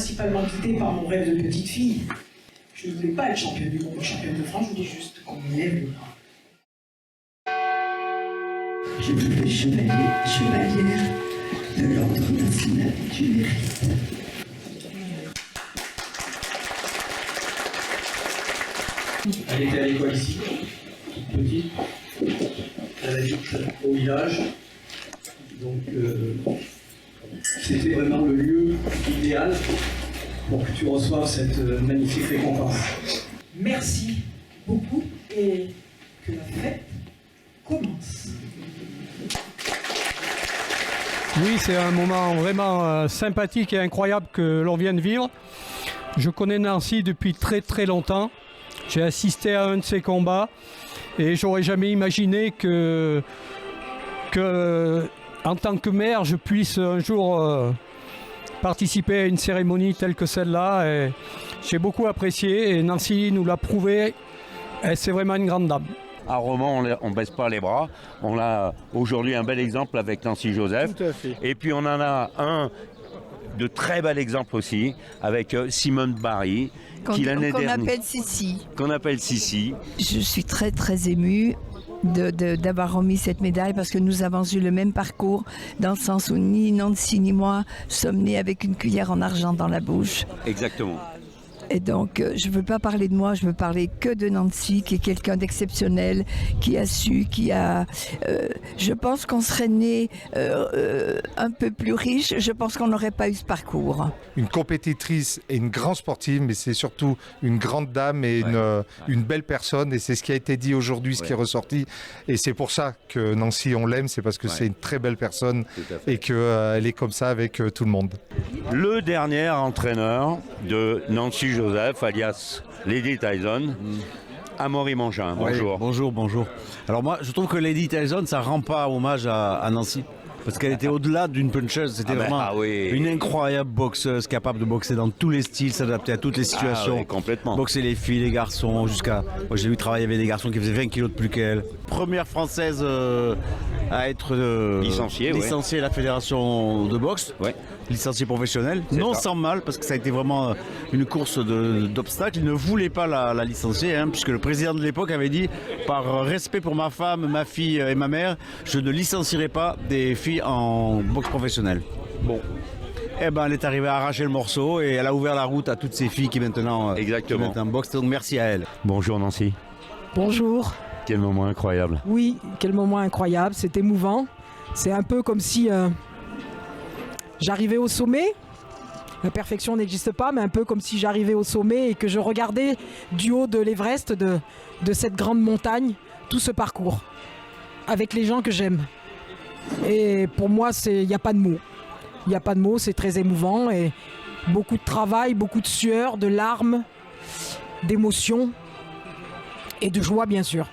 principalement guidée par mon rêve de petite fille. Je ne voulais pas être championne du monde ou championne de France, je voulais juste qu'on me lève le bras. Je vous fais chevalière de l'Ordre national du mérite. Elle était à l'école ici, toute petite. Elle habite au village. Donc, c'était vraiment le lieu idéal pour que tu reçoives cette magnifique récompense. Merci beaucoup et que la fête commence. Oui, c'est un moment vraiment sympathique et incroyable que l'on vient de vivre. Je connais Nancy depuis très très longtemps. J'ai assisté à un de ses combats et j'aurais jamais imaginé que en tant que maire, je puisse un jour participer à une cérémonie telle que celle-là. Et j'ai beaucoup apprécié et Nancy nous l'a prouvé. C'est vraiment une grande dame. À Romans, on ne baisse pas les bras. On a aujourd'hui un bel exemple avec Nancy Joseph. Tout à fait. Et puis on en a un de très bel exemple aussi avec Simone Barry, qui l'année dernière... Qu'on appelle Sissi. Je suis très très émue d'avoir remis cette médaille parce que nous avons eu le même parcours dans le sens où ni Nancy ni moi sommes nés avec une cuillère en argent dans la bouche. Exactement. Et donc, je ne veux pas parler de moi, je veux parler que de Nancy, qui est quelqu'un d'exceptionnel, qui a su, je pense qu'on serait né un peu plus riche, je pense qu'on n'aurait pas eu ce parcours. Une compétitrice et une grande sportive, mais c'est surtout une grande dame et une belle personne. Et c'est ce qui a été dit aujourd'hui, ce qui est ressorti. Et c'est pour ça que Nancy, on l'aime, c'est parce que c'est une très belle personne et qu'elle est comme ça avec tout le monde. Le dernier entraîneur de Nancy Joseph, alias Lady Tyson, Amaury Mangin. Bonjour. Oui, bonjour. Alors moi, je trouve que Lady Tyson, ça rend pas hommage à Nancy. Parce qu'elle était au-delà d'une puncheuse, c'était vraiment une incroyable boxeuse, capable de boxer dans tous les styles, s'adapter à toutes les situations. Oui, complètement. Boxer les filles, les garçons, jusqu'à... Moi j'ai vu travailler avec des garçons qui faisaient 20 kilos de plus qu'elle. Première française à être licenciée à la fédération de boxe. Ouais. Licencié professionnel, non sans mal, parce que ça a été vraiment une course d'obstacles. Il ne voulait pas la licencier, puisque le président de l'époque avait dit, par respect pour ma femme, ma fille et ma mère, je ne licencierai pas des filles en boxe professionnelle. Bon. Eh ben, elle est arrivée à arracher le morceau et elle a ouvert la route à toutes ces filles qui maintenant boxent. Donc merci à elle. Bonjour Nancy. Bonjour. Quel moment incroyable. Oui, quel moment incroyable, c'est émouvant. C'est un peu comme si... j'arrivais au sommet, la perfection n'existe pas, mais un peu comme si j'arrivais au sommet et que je regardais du haut de l'Everest, de cette grande montagne, tout ce parcours, avec les gens que j'aime. Et pour moi, il n'y a pas de mots. Il n'y a pas de mots, c'est très émouvant et beaucoup de travail, beaucoup de sueur, de larmes, d'émotions et de joie bien sûr.